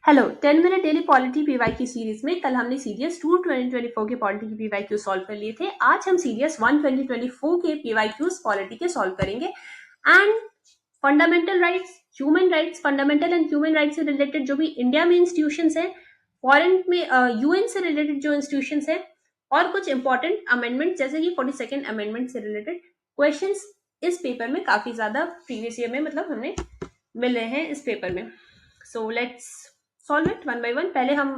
Hello 10 minute daily polity PYQ series में कल हमने सीरीज 2 2024 के पॉलिटी के पीवाईक्यू सॉल्व कर लिए थे। आज हम सीरीज 1 2024 के पीवाईक्यूज पॉलिटी के सॉल्व करेंगे। And fundamental rights, human rights, fundamental and human rights से रिलेटेड जो भी इंडिया में इंस्टीट्यूशंस है, फॉरेन में यूएन से रिलेटेड जो इंस्टीट्यूशंस है, और कुछ इंपॉर्टेंट अमेंडमेंट जैसे कि 42nd अमेंडमेंट से रिलेटेड क्वेश्चंस इस पेपर में काफी ज्यादा प्रीवियस ईयर में मतलब हमें मिले हैं इस पेपर में। So let's solve it one by one. पहले हम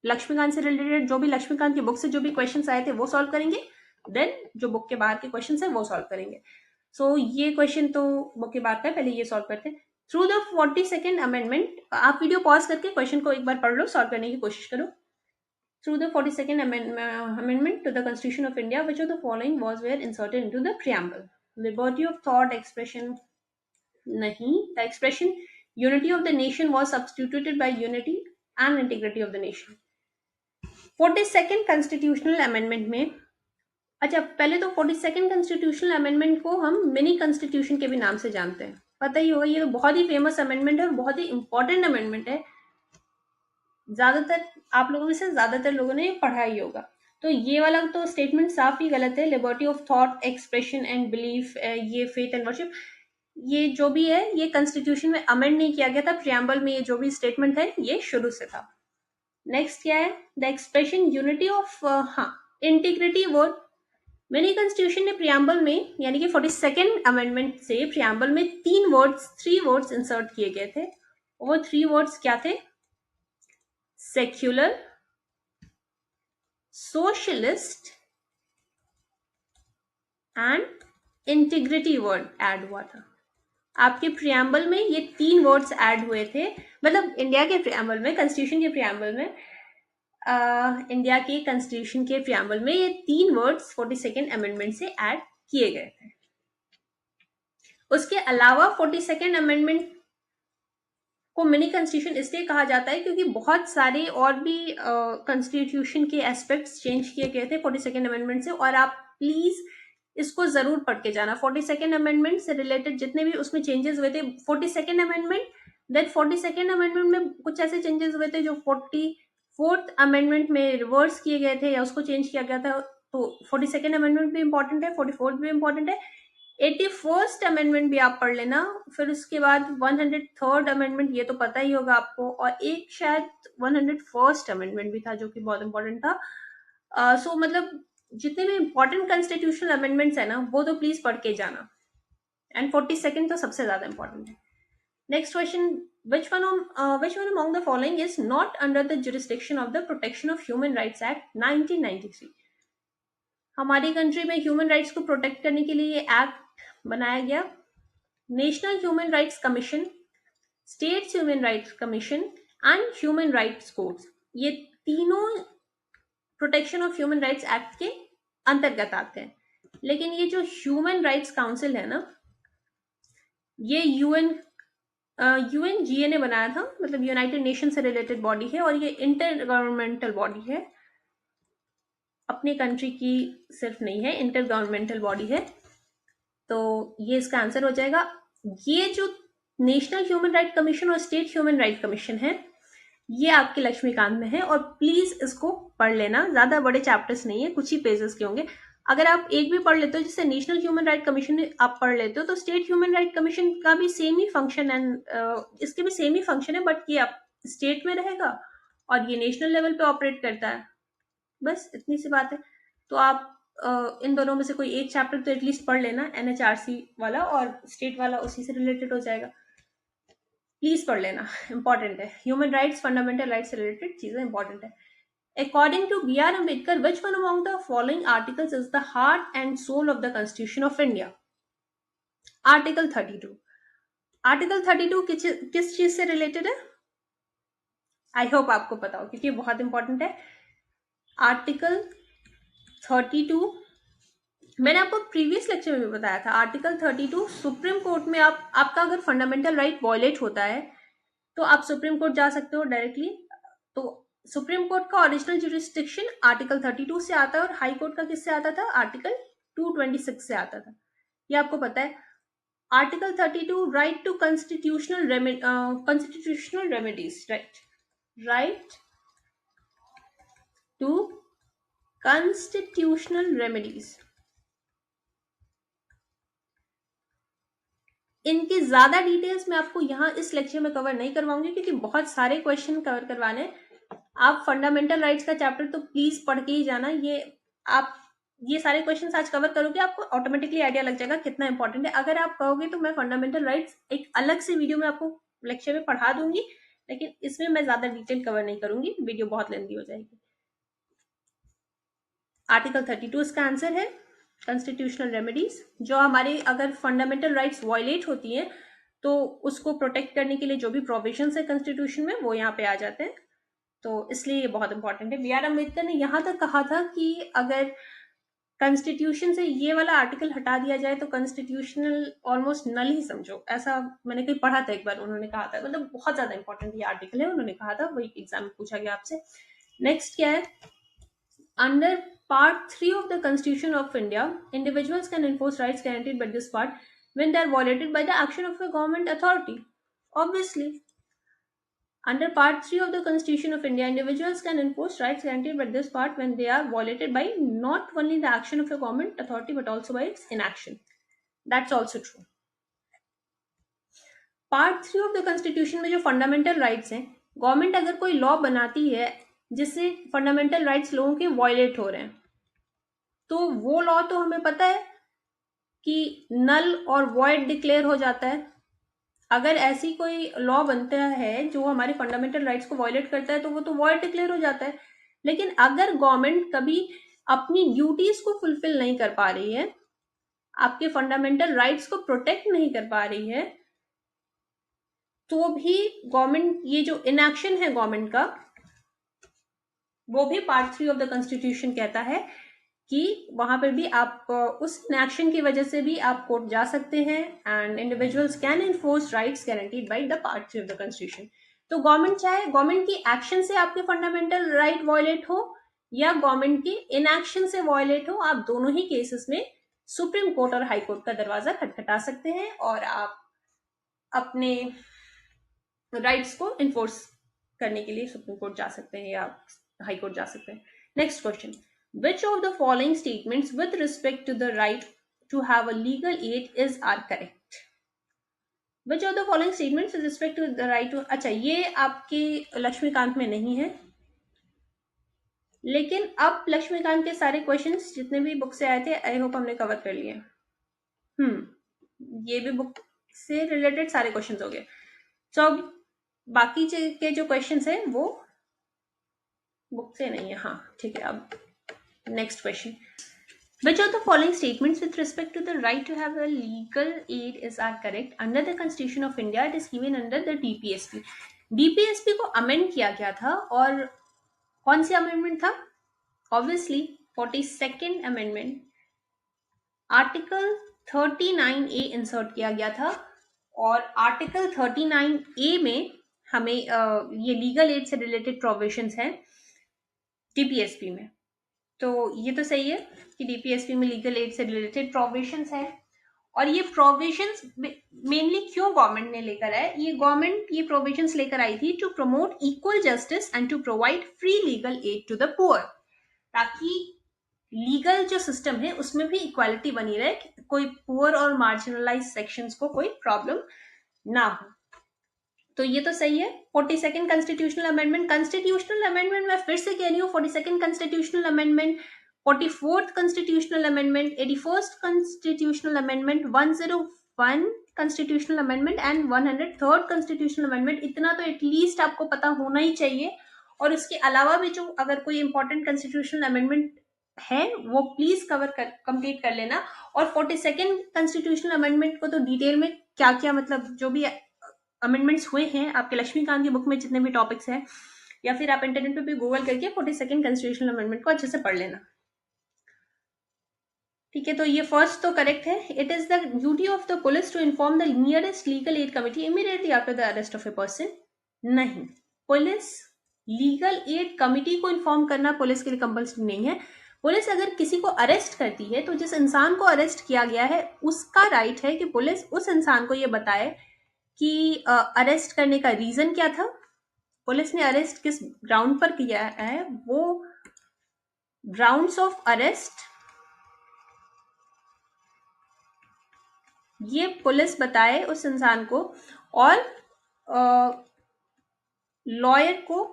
लक्ष्मीकांत से रिलेटेड जो भी लक्ष्मीकांत की बुक से जो भी क्वेश्चंस आए थे वो सॉल्व करेंगे, देन जो बुक के बाहर के क्वेश्चंस है वो सॉल्व करेंगे। सो ये क्वेश्चन तो बुक के बाहर का है, पहले ये सॉल्व करते हैं। थ्रू द 42nd अमेंडमेंट, आप वीडियो पॉज करके क्वेश्चन को एक बार पढ़ लो, सॉल्व करने की कोशिश करो। Through the 42nd Amendment to the Constitution of India, which of the following were inserted into the preamble? Liberty of thought, expression, nahi. The expression unity of the nation was substituted by unity and integrity of the nation. 42nd Constitutional Amendment में, अच्छा पहले तो 42nd Constitutional Amendment को हम mini constitution के भी नाम से जानते हैं, पता ही होगा। ये बहुत ही फेमस अमेंडमेंट है और बहुत ही इंपॉर्टेंट अमेंडमेंट है। ज्यादातर आप लोगों में से ज्यादातर लोगों ने पढ़ा ही होगा। तो ये वाला तो स्टेटमेंट साफ ही गलत है। Liberty of thought, expression and belief, ये फेथ एंड वर्शिप, ये जो भी है ये कॉन्स्टिट्यूशन में अमेंड नहीं किया गया था। प्रियम्बल में ये जो भी स्टेटमेंट है ये शुरू से था। नेक्स्ट क्या है? The expression unity of integrity word, mini constitution ने प्रियम्बल में यानी कि 42nd अमेंडमेंट से प्रियम्बल में 3 वर्ड्स इंसर्ट किए गए थे। वो 3 वर्ड्स क्या थे? Secular, socialist and integrity word add हुआ था। आपके प्रियम्बल में ये 3 वर्ड्स ऐड हुए थे, मतलब इंडिया के प्रियम्बल में, कॉन्स्टिट्यूशन के प्रियम्बल में, इंडिया के कॉन्स्टिट्यूशन के प्रियम्बल में ये 3 वर्ड्स 42nd अमेंडमेंट से ऐड किए गए थे। उसके अलावा 42nd अमेंडमेंट को मिनी कॉन्स्टिट्यूशन इसलिए कहा जाता है क्योंकि बहुत सारे और भी कॉन्स्टिट्यूशन के एस्पेक्ट्स चेंज किए गए थे 42nd अमेंडमेंट से। और आप प्लीज इसको जरूर पढ़ के जाना। 42nd अमेंडमेंट से रिलेटेड जितने भी उसमें चेंजेस हुए थे, 42nd amendment, then 42nd amendment में कुछ ऐसे चेंजेस हुए थे जो 44th अमेंडमेंट में रिवर्स किए गए थे या उसको चेंज किया गया था। तो 42nd अमेंडमेंट भी इंपॉर्टेंट है, 44th भी इंपॉर्टेंट है, 81st अमेंडमेंट भी आप पढ़ लेना। फिर उसके बाद 103rd अमेंडमेंट, ये तो पता ही होगा आपको, और एक शायद 101st अमेंडमेंट भी था जो कि बहुत इंपॉर्टेंट था। सो मतलब जितने भी इंपॉर्टेंट कॉन्स्टिट्यूशनल अमेंडमेंट्स है ना वो तो प्लीज पढ़ के जाना। एंड 42nd तो सबसे ज्यादा इंपॉर्टेंट है। Next question, which one among the following is not under the jurisdiction of the Protection of Human Rights Act 1993? हमारी कंट्री में ह्यूमन राइट्स को प्रोटेक्ट करने के लिए ये एक्ट बनाया गया। National human rights commission, states human rights commission and human rights courts, ये तीनों protection of human rights act के अंतर्गत आते हैं। लेकिन ये जो ह्यूमन राइट्स काउंसिल है ना, ये यूएनजीए ने बनाया था, मतलब यूनाइटेड नेशन से रिलेटेड बॉडी है और ये इंटर गवर्नमेंटल बॉडी है, अपनी कंट्री की सिर्फ नहीं है, इंटर गवर्नमेंटल बॉडी है। तो ये इसका आंसर हो जाएगा। ये जो नेशनल ह्यूमन राइट कमीशन और स्टेट ह्यूमन राइट कमीशन है ये आपके लक्ष्मीकांत में है, और प्लीज इसको पढ़ लेना। ज्यादा बड़े चैप्टर्स नहीं है, कुछ ही पेजेस के होंगे। अगर आप एक भी पढ़ लेते हो, जैसे नेशनल ह्यूमन राइट कमीशन आप पढ़ लेते हो, तो स्टेट ह्यूमन राइट कमीशन का भी सेम ही फंक्शन एंड इसके भी सेम ही फंक्शन है, बट ये आप स्टेट में रहेगा और ये नेशनल लेवल पे ऑपरेट करता है। बस इतनी सी बात है। तो आप इन दोनों में से कोई एक चैप्टर तो एटलीस्ट पढ़ लेना, एनएचआरसी वाला, और स्टेट वाला उसी से रिलेटेड हो जाएगा। प्लीज पढ़ लेना, इंपॉर्टेंट है। ह्यूमन राइट्स, फंडामेंटल राइट्स से रिलेटेड चीजें इंपॉर्टेंट है। According to B.R. Ambedkar, which one among the following articles is the heart and soul of the Constitution of India? Article 32. Article 32 किस चीज से रिलेटेड है? आई होप आपको पता हो क्योंकि बहुत इंपॉर्टेंट है। आर्टिकल 32 मैंने आपको प्रीवियस लेक्चर में भी बताया था। आर्टिकल 32 सुप्रीम कोर्ट में आपका अगर फंडामेंटल राइट वॉयलेट होता है तो आप सुप्रीम कोर्ट जा सकते हो डायरेक्टली। तो सुप्रीम कोर्ट का ओरिजिनल जुरिस्डिक्शन आर्टिकल 32 से आता है और हाई कोर्ट का किससे आता था? आर्टिकल 226 से आता था, ये आपको पता है। Article 32 right to constitutional remedies, right. Right to constitutional remedies. इनकी ज्यादा डिटेल्स मैं आपको यहाँ इस लेक्चर में कवर नहीं करवाऊंगी क्योंकि बहुत सारे क्वेश्चन कवर करवाने हैं। आप फंडामेंटल राइट्स का चैप्टर तो प्लीज पढ़ के ही जाना। आप ये सारे क्वेश्चन आज कवर करोगे, आपको ऑटोमेटिकली आइडिया लग जाएगा कितना इंपॉर्टेंट है। अगर आप कहोगे तो मैं फंडामेंटल राइट्स एक अलग से वीडियो में आपको लेक्चर में पढ़ा दूंगी, लेकिन इसमें मैं ज्यादा डिटेल कवर नहीं करूंगी, वीडियो बहुत लेंथी हो जाएगी। आर्टिकल 32 इसका आंसर है, कॉन्स्टिट्यूशनल रेमेडीज। जो हमारे अगर फंडामेंटल राइट्स वायलेट होती हैं तो उसको प्रोटेक्ट करने के लिए जो भी प्रोविजंस है कॉन्स्टिट्यूशन में वो यहाँ पे आ जाते हैं, तो इसलिए ये बहुत इंपॉर्टेंट है। बी आर अम्बेडकर ने यहाँ तक कहा था कि अगर कॉन्स्टिट्यूशन से ये वाला आर्टिकल हटा दिया जाए तो कॉन्स्टिट्यूशनल ऑलमोस्ट नल ही समझो, ऐसा मैंने कहीं पढ़ा था एक बार, उन्होंने कहा था। मतलब बहुत ज्यादा इंपॉर्टेंट ये आर्टिकल है, उन्होंने कहा था, वही एग्जाम में पूछा गया आपसे। नेक्स्ट क्या है, under Part 3 of the Constitution of India, individuals can enforce rights guaranteed by this part when they are violated by the action of a government authority. Obviously, under Part 3 of the Constitution of India, individuals can enforce rights guaranteed by this part when they are violated by not only the action of a government authority but also by its inaction. That's also true. Part 3 of the Constitution में जो fundamental rights हैं, government अगर कोई law बनाती है जिससे fundamental rights लोगों के वायलेट हो रहे हैं, तो वो लॉ तो हमें पता है कि नल और वॉइड डिक्लेयर हो जाता है। अगर ऐसी कोई लॉ बनता है जो हमारे फंडामेंटल राइट्स को वायलेट करता है तो वो तो वॉइड डिक्लेयर हो जाता है। लेकिन अगर गवर्नमेंट कभी अपनी ड्यूटीज को फुलफिल नहीं कर पा रही है, आपके फंडामेंटल राइट्स को प्रोटेक्ट नहीं कर पा रही है, तो भी गवर्नमेंट, ये जो इनएक्शन है गवर्नमेंट का, वो भी पार्ट 3 ऑफ द कॉन्स्टिट्यूशन कहता है कि वहां पर भी आप उस इनएक्शन की वजह से भी आप कोर्ट जा सकते हैं, and individuals can enforce rights guaranteed by the part 3 of the constitution. तो गवर्नमेंट चाहे गवर्नमेंट की एक्शन से आपके फंडामेंटल राइट वायलेट हो या गवर्नमेंट की इनएक्शन से वायलेट हो, आप दोनों ही केसेस में सुप्रीम कोर्ट और हाई कोर्ट का दरवाजा खटखटा सकते हैं और आप अपने राइट्स को इन्फोर्स करने के लिए सुप्रीम कोर्ट जा सकते हैं या हाई कोर्ट जा सकते हैं। Next question, which of the following statements with respect to the right to have a legal aid are correct? Which of the following statements with respect to the right to, अच्छा ये आपके लक्ष्मीकांत में नहीं है, लेकिन अब लक्ष्मीकांत के सारे क्वेश्चंस जितने भी बुक से आए थे आई होप हमने कवर कर लिए। ये भी बुक से रिलेटेड सारे क्वेश्चंस हो गए। तो अब बाकी के जो क्वेश्चंस हैं वो बुक से नहीं है। हाँ ठीक है, अब next question, which of the following statements with respect to the right to have a legal aid are correct? Under the Constitution of India, it is given under the DPSP. DPSP को amend किया गया था, और कौन सी amendment था? Obviously 42nd amendment, article 39A insert किया गया था, और आर्टिकल 39A में हमें ये लीगल एड से रिलेटेड प्रोविजंस हैं डीपीएसपी में। तो ये तो सही है कि डीपीएसपी में लीगल एड से रिलेटेड प्रोविजंस है, और ये प्रोविजंस मेनली क्यों गवर्नमेंट ने लेकर आए? ये गवर्नमेंट ये प्रोविजंस लेकर आई थी to promote equal justice and to provide free legal aid to the poor, ताकि लीगल जो सिस्टम है उसमें भी इक्वालिटी बनी रहे, कोई पुअर और मार्जिनलाइज सेक्शंस को कोई प्रॉब्लम ना हो। तो ये तो सही है। 42nd constitutional amendment, constitutional amendment मैं फिर से कह रही हूँ, 42nd constitutional amendment, 44th constitutional amendment, 81st constitutional amendment, 101 constitutional amendment and 103rd constitutional amendment, इतना तो एटलीस्ट आपको पता होना ही चाहिए। और इसके अलावा भी जो अगर कोई इंपॉर्टेंट कॉन्स्टिट्यूशनल अमेंडमेंट है वो प्लीज कंप्लीट कर लेना। और 42nd कॉन्स्टिट्यूशनल अमेंडमेंट को तो डिटेल में क्या क्या, मतलब जो भी अमेंडमेंट्स हुए हैं आपके लक्ष्मीकांत की बुक में जितने भी टॉपिक्स हैं, या फिर आप इंटरनेट पे भी गूगल करके 42nd कॉन्स्टिट्यूशनल अमेंडमेंट को अच्छे से पढ़ लेना। ठीक है, तो ये फर्स्ट तो करेक्ट है। It is the duty of the police to inform the nearest legal aid committee immediately after the arrest of a person. नहीं, पुलिस लीगल एड कमिटी को इन्फॉर्म करना पुलिस के लिए कंपल्सरी नहीं है। पुलिस अगर किसी को अरेस्ट करती है तो जिस इंसान को अरेस्ट किया गया है उसका राइट है कि पुलिस उस इंसान को ये बताए कि अरेस्ट करने का रीजन क्या था, पुलिस ने अरेस्ट किस ग्राउंड पर किया है, वो ग्राउंड्स ऑफ अरेस्ट ये पुलिस बताए उस इंसान को, और लॉयर को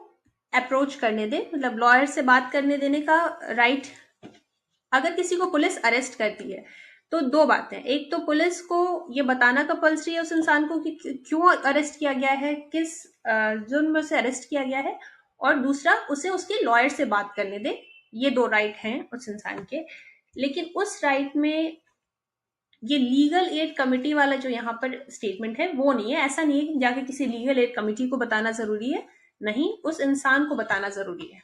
अप्रोच करने दे, मतलब लॉयर से बात करने देने का राइट। अगर किसी को पुलिस अरेस्ट करती है तो दो बातें, एक तो पुलिस को ये बताना कंपल्सरी है उस इंसान को कि क्यों अरेस्ट किया गया है, किस जुर्म में उसे अरेस्ट किया गया है, और दूसरा उसे उसके लॉयर से बात करने दे। ये दो राइट हैं उस इंसान के। लेकिन उस राइट में ये लीगल एड कमिटी वाला जो यहाँ पर स्टेटमेंट है वो नहीं है। ऐसा नहीं है कि जाके किसी लीगल एड कमिटी को बताना जरूरी है, नहीं, उस इंसान को बताना जरूरी है।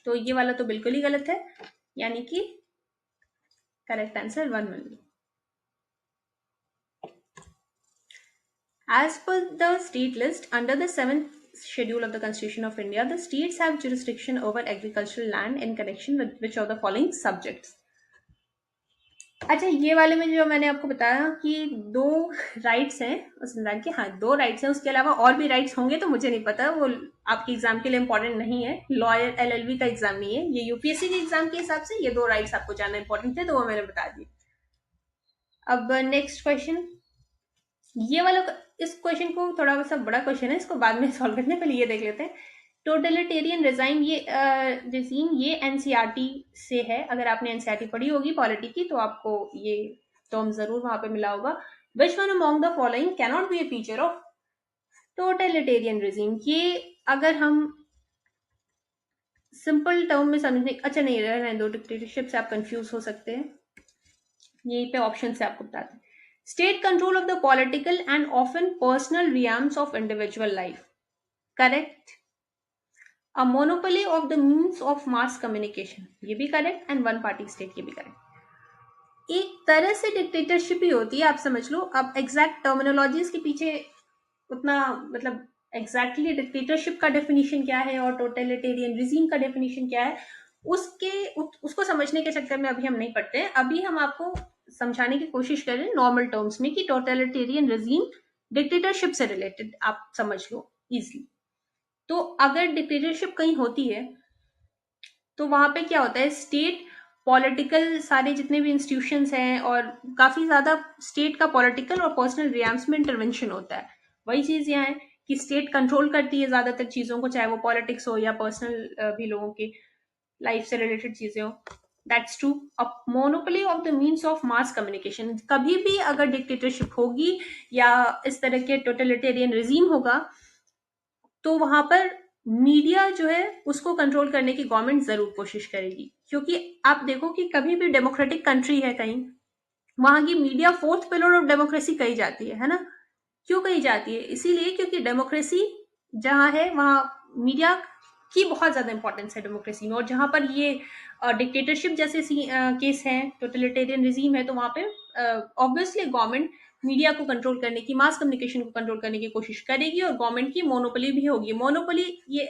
तो ये वाला तो बिल्कुल ही गलत है, यानी कि correct answer 1 will be. As per the state list under the 7th schedule of the Constitution of India, the states have jurisdiction over agricultural land in connection with which of the following subjects? अच्छा, ये वाले में जो मैंने आपको बताया कि दो राइट्स हैं उस इंसान के, हाँ 2 राइट्स हैं, उसके अलावा और भी राइट्स होंगे तो मुझे नहीं पता, वो आपके एग्जाम के लिए इंपॉर्टेंट नहीं है, लॉयर एलएलबी का एग्जाम नहीं है ये, यूपीएससी के एग्जाम के हिसाब से ये 2 राइट्स आपको जानना इंपॉर्टेंट थे, तो वो मैंने बता दिए। अब नेक्स्ट क्वेश्चन, ये वाला, इस क्वेश्चन को थोड़ा सा बड़ा क्वेश्चन है, इसको बाद में सॉल्व करने, पहले ये देख लेते हैं। टोटलिटेरियन रिजाइम ये रिजीम ये एनसीईआरटी से है। अगर आपने एनसीईआरटी पढ़ी होगी पॉलिटी की तो आपको ये टर्म जरूर वहां पे मिला होगा। Which one among the following can not be A feature of totalitarian regime? ये अगर हम सिंपल टर्म में समझने, अच्छा नहीं रहने दो, डिक्टेटरशिप से आप कंफ्यूज हो सकते हैं, यहीं पे ऑप्शन से आपको बताते हैं। State control of the political and often personal realms of individual life, correct. A monopoly of the means of mass communication, ये भी correct, and one party state, ये भी करेक्ट। एक तरह से डिक्टेटरशिप ही होती है, आप समझ लो। अब एग्जैक्ट टर्मिनोलॉजीज के पीछे उतना, मतलब एग्जैक्टली डिक्टेटरशिप का डेफिनेशन क्या है और टोटलिटेरियन रिजीम का डेफिनेशन क्या है, उसको समझने के चक्कर में अभी हम नहीं पढ़ते हैं। अभी हम आपको समझाने की कोशिश कर रहे हैं नॉर्मल टर्म्स में कि टोटलिटेरियन रिजीम डिक्टेटरशिप से रिलेटेड आप समझ लो इजिली। तो अगर डिक्टेटरशिप कहीं होती है तो वहां पे क्या होता है, स्टेट पॉलिटिकल सारे जितने भी इंस्टीट्यूशंस हैं, और काफी ज्यादा स्टेट का पॉलिटिकल और पर्सनल रियाम्स में इंटरवेंशन होता है। वही चीज यहाँ है कि स्टेट कंट्रोल करती है ज्यादातर चीजों को, चाहे वो पॉलिटिक्स हो या पर्सनल भी लोगों की लाइफ से रिलेटेड चीजें हो। That's true. अब monopoly of the means of mass communication, कभी भी अगर डिक्टेटरशिप होगी या इस तरह के टोटलिटेरियन रिजीम होगा तो वहां पर मीडिया जो है उसको कंट्रोल करने की गवर्नमेंट जरूर कोशिश करेगी, क्योंकि आप देखो कि कभी भी डेमोक्रेटिक कंट्री है कहीं, वहां की media fourth pillar of democracy कही जाती है ना। क्यों कही जाती है? इसीलिए क्योंकि डेमोक्रेसी जहां है वहां मीडिया की बहुत ज्यादा इंपॉर्टेंस है डेमोक्रेसी में, और जहां पर ये डिक्टेटरशिप जैसे केस हैं, टोटलिटेरियन रिजीम है, तो वहां पे ऑब्वियसली गवर्नमेंट मीडिया को कंट्रोल करने की, मास कम्युनिकेशन को कंट्रोल करने की कोशिश करेगी, और गवर्नमेंट की मोनोपोली भी होगी। मोनोपोली ये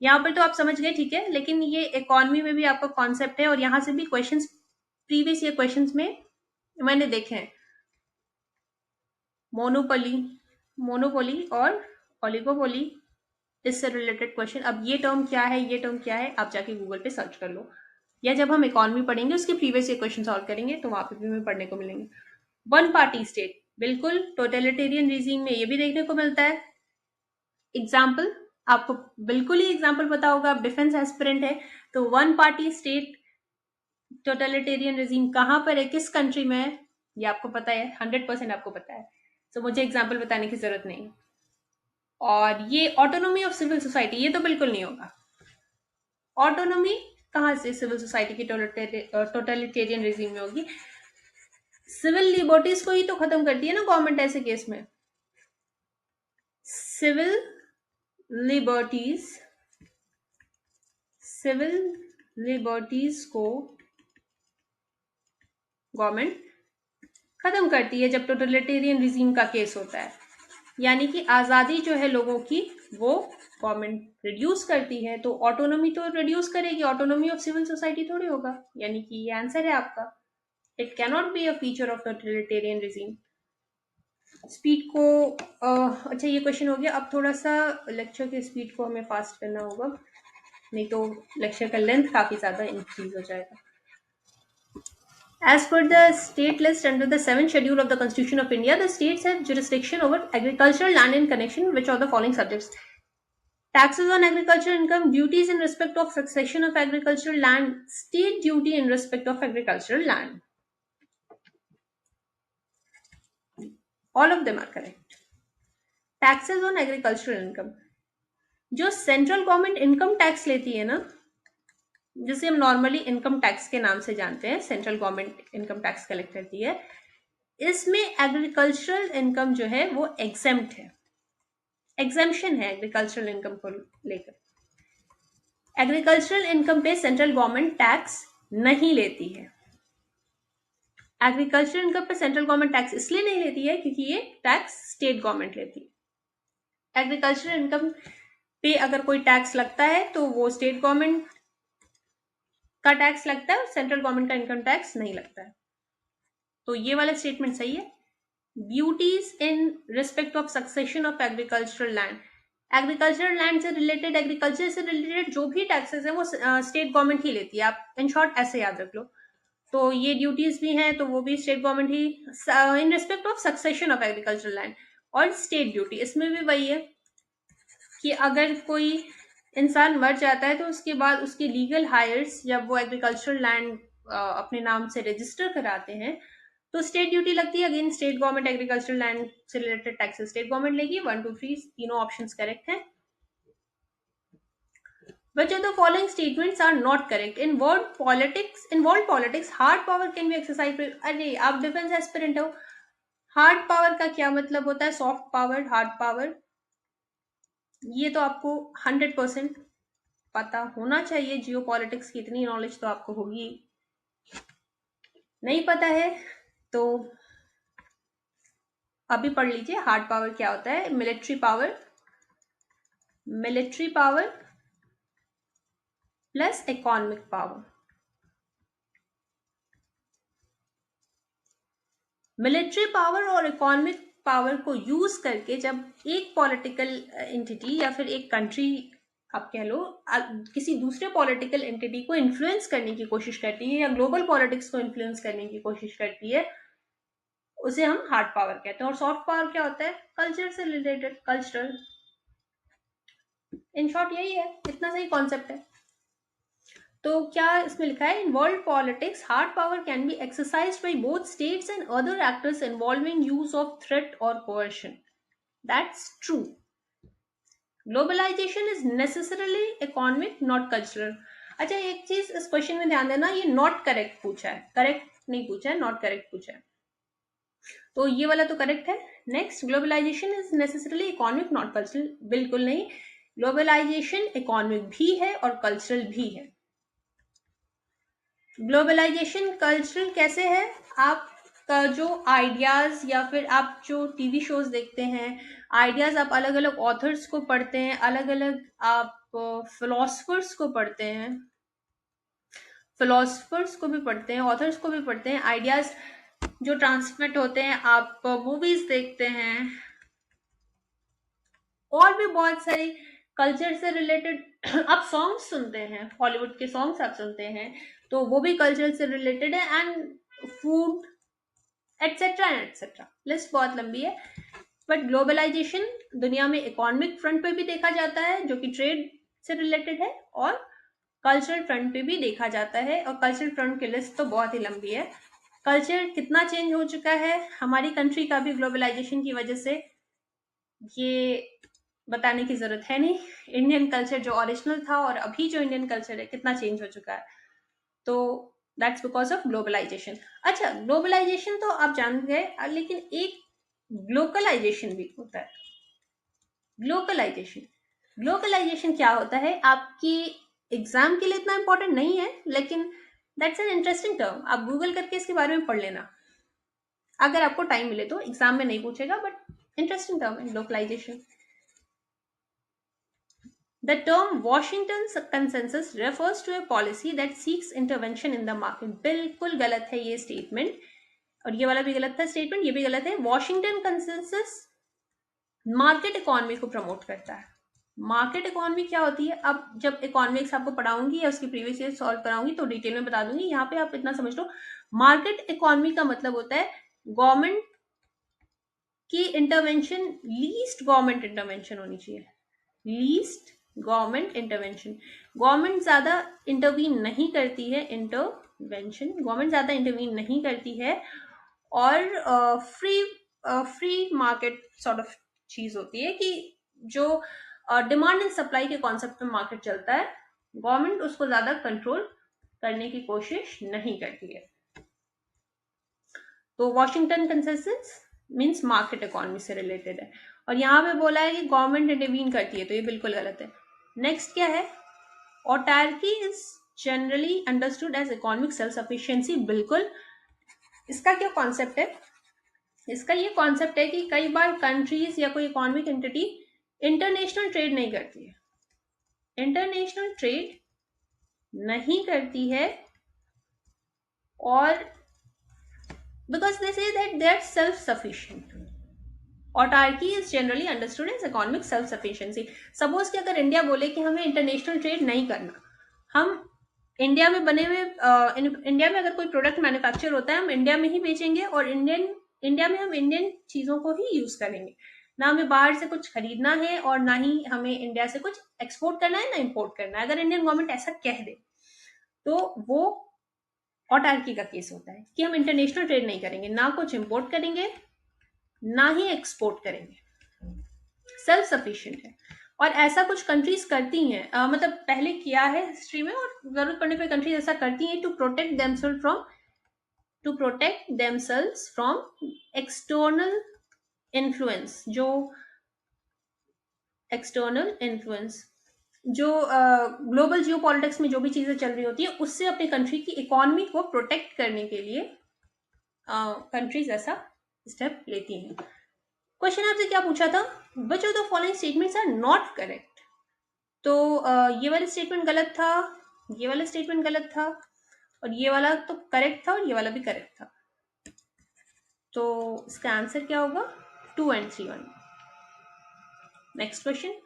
यहाँ पर तो आप समझ गए, ठीक है, लेकिन ये इकोनॉमी में भी आपका कॉन्सेप्ट है, और यहाँ से भी क्वेश्चंस प्रीवियस ईयर क्वेश्चंस में मैंने देखे हैं। मोनोपोली, मोनोपोली और ओलिगोपोली, इससे रिलेटेड क्वेश्चन। अब ये टर्म क्या है, ये टर्म क्या है, आप जाके गूगल पे सर्च कर लो, या जब हम इकोनॉमी पढ़ेंगे उसके प्रीवियस ईयर क्वेश्चन सॉल्व करेंगे तो वहां पे भी हमें पढ़ने को मिलेंगे। वन पार्टी स्टेट, बिल्कुल टोटलिटेरियन रिजीम में ये भी देखने को मिलता है। एग्जाम्पल आपको बिल्कुल ही एग्जाम्पल पता होगा, आप डिफेंस एस्पिरेंट है, तो one party state totalitarian regime कहां पर है, किस कंट्री में है, ये आपको पता है, 100% आपको पता है, तो मुझे एग्जाम्पल बताने की जरूरत नहीं। और ये ऑटोनॉमी ऑफ सिविल सोसाइटी, ये तो बिल्कुल नहीं होगा। ऑटोनॉमी कहां से सिविल सोसाइटी की टोटलिटेरियन रिजीम में होगी? सिविल लिबर्टीज को ही तो खत्म करती है ना गवर्नमेंट ऐसे केस में। सिविल लिबर्टीज, सिविल लिबर्टीज को गवर्नमेंट खत्म करती है जब टोटलिटेरियन रिजीम का केस होता है, यानी कि आजादी जो है लोगों की वो गवर्नमेंट रिड्यूस करती है, तो ऑटोनॉमी तो रिड्यूस करेगी, ऑटोनॉमी ऑफ सिविल सोसाइटी थोड़ी होगा, यानी कि ये आंसर है आपका। It cannot be a feature of totalitarian regime. Speed को अच्छा ये क्वेश्चन हो गया। अब थोड़ा सा लेक्चर के स्पीड को हमें फास्ट करना होगा, नहीं तो लेक्चर का लेंथ काफी ज्यादा इंक्रीज हो जाएगा। As per the state list under the 7th schedule of the Constitution of India, the states have jurisdiction over agricultural land in connection with which of the following subjects? Taxes on agricultural income, duties in respect of succession of agricultural land, state duty in respect of agricultural land. All of them are correct. Taxes on agricultural income. जो central government income tax लेती है ना, जिसे हम normally income tax के नाम से जानते हैं, central government income tax collect करती है, इसमें एग्रीकल्चरल इनकम जो है वो एग्जेम्प्ट है, एग्जेम्पशन है एग्रीकल्चरल इनकम को लेकर। एग्रीकल्चरल इनकम पे सेंट्रल गवर्नमेंट टैक्स नहीं लेती है। एग्रीकल्चरल इनकम पे सेंट्रल गवर्नमेंट टैक्स इसलिए नहीं लेती है क्योंकि ये टैक्स स्टेट गवर्नमेंट लेती है। एग्रीकल्चरल इनकम पे अगर कोई टैक्स लगता है तो वो स्टेट गवर्नमेंट का टैक्स लगता है और सेंट्रल गवर्नमेंट का इनकम टैक्स नहीं लगता है। तो ये वाला स्टेटमेंट सही है। Duties in respect of succession of agricultural land, agricultural land से रिलेटेड, एग्रीकल्चर से रिलेटेड जो भी टैक्सेस है वो स्टेट गवर्नमेंट ही लेती है। आप इन शॉर्ट ऐसे याद रख लो। तो ये ड्यूटीज भी हैं तो वो भी state government he in respect of succession of agricultural land. और स्टेट ड्यूटी इसमें भी वही है कि अगर कोई इंसान मर जाता है तो उसके बाद उसके लीगल हायर्स जब वो एग्रीकल्चरल लैंड अपने नाम से रजिस्टर कराते हैं तो स्टेट ड्यूटी लगती है। Again state government agricultural land से रिलेटेड टैक्सेस स्टेट गवर्नमेंट लेगी। 1 2 3 तीनों ऑप्शंस करेक्ट हैं। Which of the following statements are not correct? In world politics, hard power can be exercised. अरे आप डिफेंस एस्पिरेंट हो, hard power का क्या मतलब होता है? सॉफ्ट पावर, हार्ड पावर, ये तो आपको 100% पता होना चाहिए। जियो पॉलिटिक्स की इतनी नॉलेज तो आपको होगी। नहीं पता है तो अभी पढ़ लीजिए हार्ड पावर क्या होता है। Military power plus economic power. Military power और इकोनॉमिक पावर को यूज करके जब एक पॉलिटिकल एंटिटी या फिर एक कंट्री आप कह लो किसी दूसरे पॉलिटिकल एंटिटी को इन्फ्लुएंस करने की कोशिश करती है या ग्लोबल पॉलिटिक्स को इन्फ्लुएंस करने की कोशिश करती है, उसे हम हार्ड पावर कहते हैं। और सॉफ्ट पावर क्या होता है? कल्चर से रिलेटेड, कल्चरल। इन शॉर्ट यही है, इतना सही कॉन्सेप्ट है। तो क्या इसमें लिखा है? In world politics hard power can be exercised by both states and other actors involving use of threat और coercion. That's true. Globalization is necessarily economic not cultural. अच्छा एक चीज इस क्वेश्चन में ध्यान देना, ये नॉट करेक्ट पूछा है, करेक्ट नहीं पूछा है, नॉट करेक्ट पूछा है। तो ये वाला तो करेक्ट है। Next, globalisation is necessarily economic not cultural. बिल्कुल नहीं, ग्लोबलाइजेशन इकोनॉमिक भी है और कल्चरल भी है। ग्लोबलाइजेशन कल्चरल कैसे है? आपका जो आइडियाज या फिर आप जो टीवी शोज देखते हैं, आइडियाज आप अलग अलग ऑथर्स को पढ़ते हैं, अलग अलग आप फिलोसफर्स को पढ़ते हैं, फिलोसफर्स को भी पढ़ते हैं, ऑथर्स को भी पढ़ते हैं, आइडियाज जो ट्रांसमिट होते हैं, आप मूवीज देखते हैं, और भी बहुत सारी कल्चर से रिलेटेड आप सॉन्ग्स सुनते हैं, हॉलीवुड के सॉन्ग्स आप सुनते हैं, तो वो भी कल्चर से रिलेटेड है। And food etcetera and etcetera, list बहुत लंबी है। बट ग्लोबलाइजेशन दुनिया में इकोनॉमिक फ्रंट पे भी देखा जाता है जो कि ट्रेड से रिलेटेड है, और कल्चरल फ्रंट पे भी देखा जाता है। और कल्चरल फ्रंट की लिस्ट तो बहुत ही लंबी है। कल्चर कितना चेंज हो चुका है हमारी कंट्री का भी ग्लोबलाइजेशन की वजह से, ये बताने की जरूरत है नहीं। इंडियन कल्चर जो ओरिजिनल था और अभी जो इंडियन कल्चर है कितना चेंज हो चुका है, तो दैट्स बिकॉज ऑफ ग्लोबलाइजेशन। अच्छा ग्लोबलाइजेशन तो आप जान गए, लेकिन एक ग्लोकलाइजेशन भी होता है। ग्लोकलाइजेशन क्या होता है? आपकी एग्जाम के लिए इतना इंपॉर्टेंट नहीं है, लेकिन दैट्स एन इंटरेस्टिंग टर्म। आप गूगल करके इसके बारे में पढ़ लेना अगर आपको टाइम मिले तो। एग्जाम में नहीं पूछेगा बट इंटरेस्टिंग टर्म है ग्लोकलाइजेशन। The term Washington's consensus refers to a policy that seeks intervention in the market. बिल्कुल गलत है ये स्टेटमेंट। और ये वाला भी गलत था स्टेटमेंट, ये भी गलत है। वॉशिंगटन कंसेंसस मार्केट इकोनॉमी को प्रमोट करता है। मार्केट इकोनॉमी क्या होती है? अब जब इकोनॉमिक्स आपको पढ़ाऊंगी या उसकी प्रीवियस ईयर सॉल्व कराऊंगी तो डिटेल में बता दूंगी। यहाँ पे आप इतना समझ लो, मार्केट इकोनॉमी का मतलब होता है गवर्नमेंट की इंटरवेंशन, लीस्ट गवर्नमेंट इंटरवेंशन होनी चाहिए, लीस्ट गवर्नमेंट इंटरवेंशन। गवर्नमेंट ज्यादा इंटरवीन नहीं करती है, इंटरवेंशन, गवर्नमेंट ज्यादा इंटरवीन नहीं करती है, और फ्री मार्केट सॉर्ट ऑफ चीज होती है कि जो डिमांड एंड सप्लाई के कॉन्सेप्ट में मार्केट चलता है, गवर्नमेंट उसको ज्यादा कंट्रोल करने की कोशिश नहीं करती है। तो Washington consensus means market economy से रिलेटेड है, और यहां पे बोला है कि गवर्नमेंट इंटरवीन करती है, तो ये बिल्कुल गलत है। नेक्स्ट क्या है? Autarky is generally understood as economic self sufficiency. बिल्कुल। इसका क्या कॉन्सेप्ट है? इसका ये कॉन्सेप्ट है कि कई बार कंट्रीज या कोई इकोनॉमिक एंटिटी इंटरनेशनल ट्रेड नहीं करती है, इंटरनेशनल ट्रेड नहीं करती है, और because they say that they are self sufficient. Autarky is generally understood as economic self sufficiency. Suppose कि अगर इंडिया बोले कि हमें इंटरनेशनल ट्रेड नहीं करना, हम इंडिया में बने हुए इंडिया में अगर कोई प्रोडक्ट मैन्युफैक्चर होता है हम इंडिया में ही बेचेंगे, और इंडिया में हम इंडियन चीजों को ही यूज करेंगे, ना हमें बाहर से कुछ खरीदना है और ना ही हमें इंडिया से कुछ एक्सपोर्ट करना है ना इंपोर्ट करना है। अगर इंडियन गवर्नमेंट ऐसा कह दे तो वो ऑटार्की का केस होता है कि हम इंटरनेशनल ट्रेड नहीं करेंगे, ना कुछ इंपोर्ट करेंगे ना ही एक्सपोर्ट करेंगे, सेल्फ सफिशिएंट है। और ऐसा कुछ कंट्रीज करती हैं, मतलब पहले किया है हिस्ट्री में, और जरूरत पड़ने पर कंट्रीज ऐसा करती हैं to protect themselves from external influence. जो एक्सटर्नल इन्फ्लुएंस, जो ग्लोबल जियो पॉलिटिक्स में जो भी चीजें चल रही होती है उससे अपनी कंट्री की इकोनॉमी को प्रोटेक्ट करने के लिए कंट्रीज ऐसा स्टेप लेती हैं। क्वेश्चन आपसे क्या पूछा था? Which of the following statements are not correct? तो ये वाला स्टेटमेंट गलत था, ये वाला स्टेटमेंट गलत था, और ये वाला तो करेक्ट था, और ये वाला भी करेक्ट था। तो इसका आंसर क्या होगा? 2 and 3 1। Next question,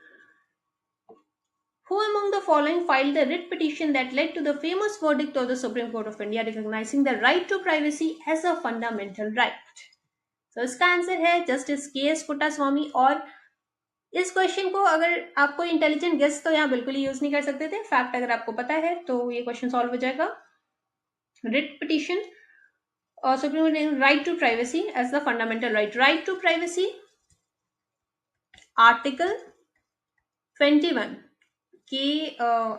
who among the following filed the writ petition that led to the famous verdict of the Supreme Court of India recognizing the right to privacy as a fundamental right? तो इसका answer है justice KS. Puttaswamy. और इस question को अगर आपको intelligent guess तो यहाँ बिल्कुल ही यूज नहीं कर सकते थे, फैक्ट अगर आपको पता है तो ये क्वेश्चन सॉल्व हो जाएगा। Writ petition supreme court right to privacy as the fundamental right. Right to privacy article 21 के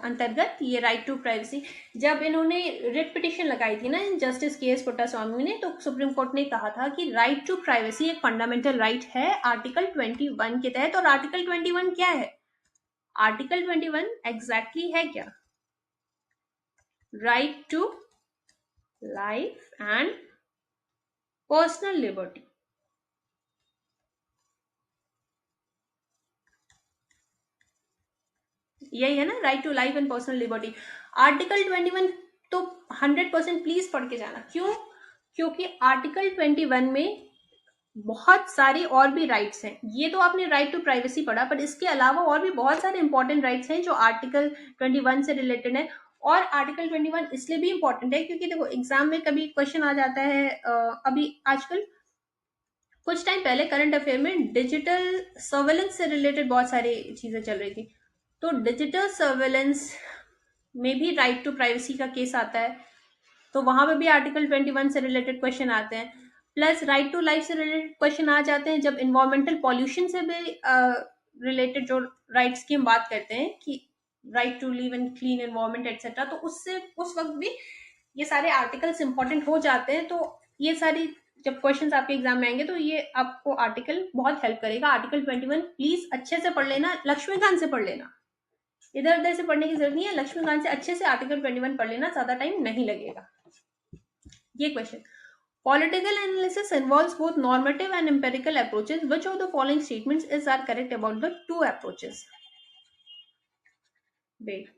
अंतर्गत ये राइट टू प्राइवेसी, जब इन्होंने रिट पिटिशन लगाई थी ना जस्टिस के.एस. पुट्टास्वामी ने, तो सुप्रीम कोर्ट ने कहा था कि राइट टू प्राइवेसी एक फंडामेंटल राइट है आर्टिकल 21 के तहत। और आर्टिकल 21 क्या है? आर्टिकल 21 एग्जैक्टली है क्या? Right to life and personal liberty. यही है ना, right to life and personal liberty. Article 21 तो 100% प्लीज पढ़ के जाना। क्यों? क्योंकि आर्टिकल 21 में बहुत सारे और भी राइट्स हैं। ये तो आपने राइट टू प्राइवेसी पढ़ा, पर इसके अलावा और भी बहुत सारे इंपॉर्टेंट राइट्स हैं जो आर्टिकल 21 से रिलेटेड है। और आर्टिकल 21 इसलिए भी इंपॉर्टेंट है क्योंकि देखो एग्जाम में कभी क्वेश्चन आ जाता है, अभी आजकल कुछ टाइम पहले करंट अफेयर में डिजिटल सर्वेलेंस से रिलेटेड बहुत सारी चीजें चल रही थी, तो डिजिटल सर्वेलेंस में भी राइट टू प्राइवेसी का केस आता है, तो वहां पे भी आर्टिकल 21 से रिलेटेड क्वेश्चन आते हैं। प्लस राइट टू लाइफ से रिलेटेड क्वेश्चन आ जाते हैं जब इन्वायरमेंटल पॉल्यूशन से भी रिलेटेड जो राइट्स की हम बात करते हैं कि right to live in clean environment etcetera, तो उससे उस वक्त भी ये सारे आर्टिकल्स इंपॉर्टेंट हो जाते हैं। तो ये सारी जब क्वेश्चंस आपके एग्जाम में आएंगे तो ये आपको आर्टिकल बहुत हेल्प करेगा। आर्टिकल 21 प्लीज अच्छे से पढ़ लेना, लक्ष्मीकांत से पढ़ लेना, इधर उधर से पढ़ने की जरूरत नहीं है, लक्ष्मीकांत से अच्छे से आर्टिकल 21 पढ़ लेना, ज्यादा टाइम नहीं लगेगा। ये question, political analysis involves both normative and empirical approaches. Which of the following statements are correct about the two approaches? Wait.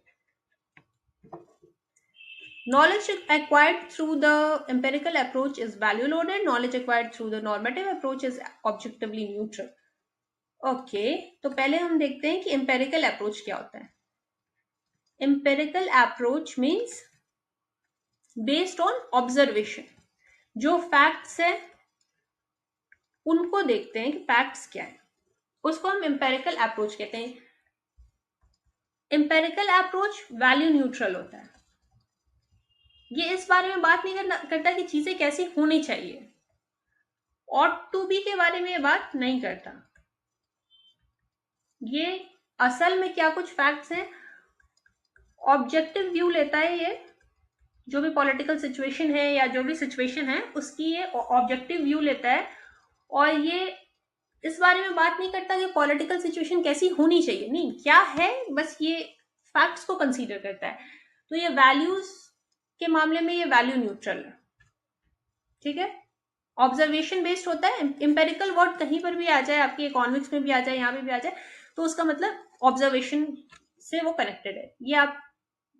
Knowledge acquired through the empirical approach is value loaded. Knowledge acquired through the normative approach is objectively neutral. Okay तो पहले हम देखते हैं कि empirical approach क्या होता है. Empirical approach means based on observation. जो फैक्ट्स है उनको देखते हैं कि फैक्ट्स क्या है, उसको हम एम्पेरिकल अप्रोच कहते हैं. एम्पेरिकल अप्रोच वैल्यू न्यूट्रल होता है. ये इस बारे में बात नहीं करता कि चीजें कैसी होनी चाहिए. ऑट टू बी के बारे में ये बात नहीं करता. ये असल में क्या कुछ फैक्ट्स हैं ऑब्जेक्टिव व्यू लेता है. ये जो भी पॉलिटिकल सिचुएशन है या जो भी सिचुएशन है उसकी ये ऑब्जेक्टिव व्यू लेता है. और ये इस बारे में बात नहीं करता कि पॉलिटिकल सिचुएशन कैसी होनी चाहिए, नहीं क्या है, बस ये फैक्ट्स को कंसीडर करता है. तो ये वैल्यूज के मामले में ये वैल्यू न्यूट्रल है. ठीक है. ऑब्जर्वेशन बेस्ड होता है. इंपेरिकल वर्ड कहीं पर भी आ जाए, आपके इकोनॉमिक्स में भी आ जाए, यहाँ पे भी आ जाए, तो उसका मतलब ऑब्जर्वेशन से वो कनेक्टेड है. ये आप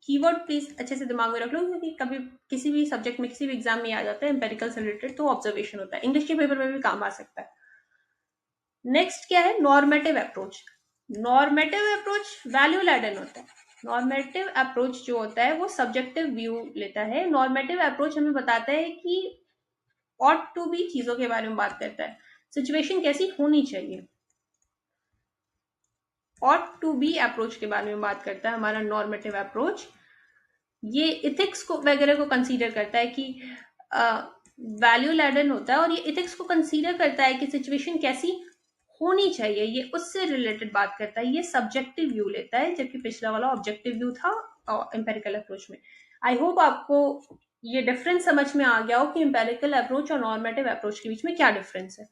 कीवर्ड प्लीज अच्छे से दिमाग में रख लो, क्योंकि कभी किसी भी सब्जेक्ट में किसी भी एग्जाम में आ जाता है एम्पेरिकल से रिलेटेड, तो ऑब्जर्वेशन होता है. इंग्लिश के पेपर में भी काम आ सकता है. नेक्स्ट क्या है, normative approach. Normative approach value laden होता है. नॉर्मेटिव अप्रोच जो होता है वो सब्जेक्टिव व्यू लेता है. नॉर्मेटिव अप्रोच हमें बताता है कि ऑट टू बी चीजों के बारे में बात करता है, सिचुएशन कैसी होनी चाहिए. ऑट टू बी अप्रोच के बारे में बात करता है हमारा नॉर्मेटिव अप्रोच. ये इथिक्स को वगैरह को कंसीडर करता है कि वैल्यू लैडन होता है, और ये इथिक्स को कंसीडर करता है कि सिचुएशन कैसी होनी चाहिए, ये उससे रिलेटेड बात करता है. ये सब्जेक्टिव व्यू लेता है, जबकि पिछला वाला ऑब्जेक्टिव व्यू था एम्पेरिकल अप्रोच में. आई होप आपको ये डिफरेंस समझ में आ गया हो कि एम्पेरिकल अप्रोच और नॉर्मेटिव अप्रोच के बीच में क्या डिफरेंस है.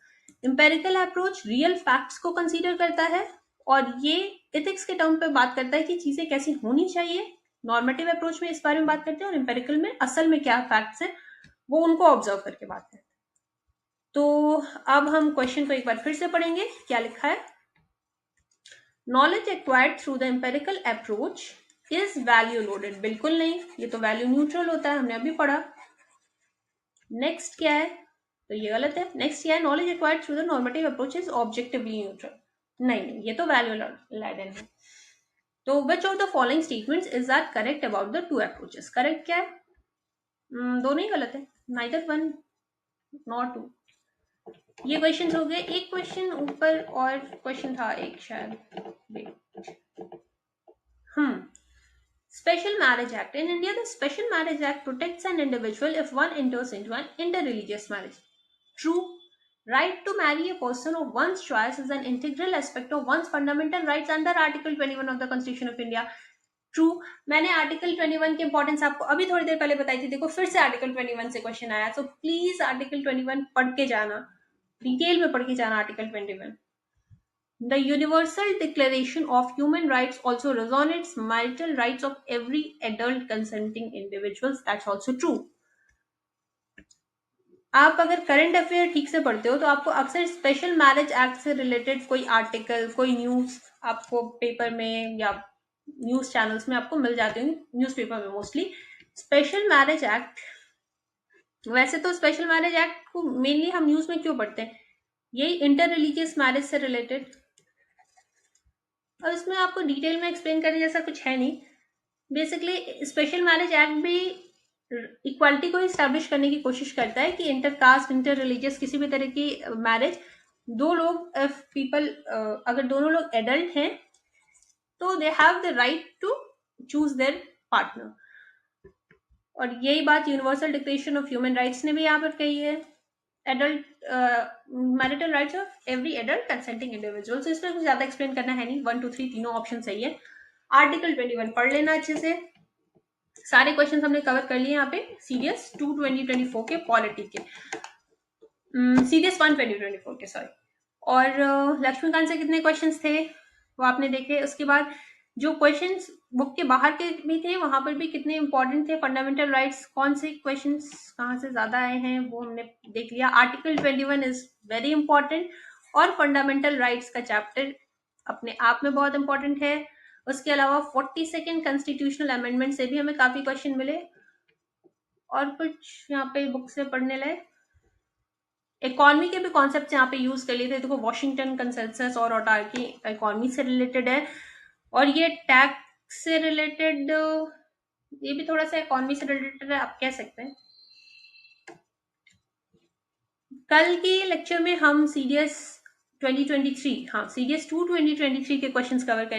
एम्पेरिकल अप्रोच रियल फैक्ट्स को कंसीडर करता है और ये इथिक्स के टर्म पे बात करता है कि चीजें कैसी होनी चाहिए. नॉर्मेटिव अप्रोच में इस बारे में बात करते हैं, और एम्पेरिकल में असल में क्या फैक्ट्स हैं वो उनको ऑब्जर्व करके बात करते हैं. तो अब हम क्वेश्चन को एक बार फिर से पढ़ेंगे. क्या लिखा है, knowledge acquired through the empirical approach is value loaded. बिल्कुल नहीं, ये तो वैल्यू न्यूट्रल होता है, हमने अभी पढ़ा. नेक्स्ट क्या है, तो ये गलत है. नेक्स्ट क्या है, knowledge acquired through the normative approach is objectively neutral. नहीं, ये तो वैल्यू लैडन है. तो which of the following statements is are correct about the two approaches. Correct क्या है, दोनों ही गलत है. Neither one not two. ये क्वेश्चन हो गए. एक क्वेश्चन ऊपर और क्वेश्चन था एक शायद. Special Marriage Act. In India, the Special Marriage Act protects an individual if one enters into an interreligious marriage. True. Right to marry a person of one's choice is an integral aspect of one's fundamental rights under Article 21 of the Constitution of India. True. मैंने article 21 की importance आपको अभी थोड़ी देर पहले बताई थी. देखो फिर से आर्टिकल 21 से क्वेश्चन आया, तो प्लीज आर्टिकल 21 पढ़ के जाना, डिटेल में पढ़ के जाना article 21. The Universal Declaration of Human Rights also resonates marital rights of every adult consenting individuals. That's also true. आप अगर करंट अफेयर ठीक से पढ़ते हो तो आपको अक्सर स्पेशल मैरिज एक्ट से रिलेटेड कोई आर्टिकल, कोई न्यूज आपको पेपर में या न्यूज चैनल्स में आपको मिल जाते हैं, न्यूज़पेपर में मोस्टली. स्पेशल मैरिज एक्ट, वैसे तो स्पेशल मैरिज एक्ट को मेनली हम न्यूज में क्यों पढ़ते हैं, यही इंटर रिलीजियस मैरिज से रिलेटेड. और इसमें आपको डिटेल में एक्सप्लेन करने जैसा कुछ है नहीं. बेसिकली स्पेशल मैरिज एक्ट भी इक्वालिटी को स्टैब्लिश करने की कोशिश करता है कि इंटर कास्ट, इंटर रिलीजियस किसी भी तरह की मैरिज, दो लोग पीपल अगर दोनों लोग एडल्ट हैं तो they have the right to choose their partner. और यही बात universal declaration of human rights ने भी यहाँ पर कही है. Adult marital rights of every adult consenting individual. तो इसमें कुछ ज्यादा एक्सप्लेन करना है नहीं. 1 2 3 तीनों ऑप्शन सही है. आर्टिकल 21 पढ़ लेना अच्छे से. सारे क्वेश्चन हमने कवर कर लिए यहाँ पे. सीरियस 2 2024 के पॉलिटी के, सीरियस 1 2024 के सॉरी. और लक्ष्मीकांत से कितने क्वेश्चंस थे वो आपने देखे. उसके बाद जो क्वेश्चंस बुक के बाहर के भी थे वहां पर भी कितने इंपॉर्टेंट थे. फंडामेंटल राइट्स कौन से क्वेश्चंस कहाँ से ज्यादा आए हैं वो हमने देख लिया. आर्टिकल 21 इज वेरी इंपॉर्टेंट, और फंडामेंटल राइट्स का चैप्टर अपने आप में बहुत इंपॉर्टेंट है. उसके अलावा 42nd कॉन्स्टिट्यूशनल अमेंडमेंट से भी हमें काफी क्वेश्चन मिले. और कुछ यहाँ पे बुक से पढ़ने लायक इकोनॉमी के भी कॉन्सेप्ट यहाँ पे यूज कर लिए थे। देखो वॉशिंगटन कंसेंसस और ऑटार्की इकोनॉमी से रिलेटेड है, और ये टैक्स से रिलेटेड, ये भी थोड़ा सा इकोनॉमी से रिलेटेड है, आप कह सकते हैं। कल के लेक्चर में हम सीडीएस 2023, हाँ सीडीएस 2 2023 के क्वेश्चंस कवर करेंगे।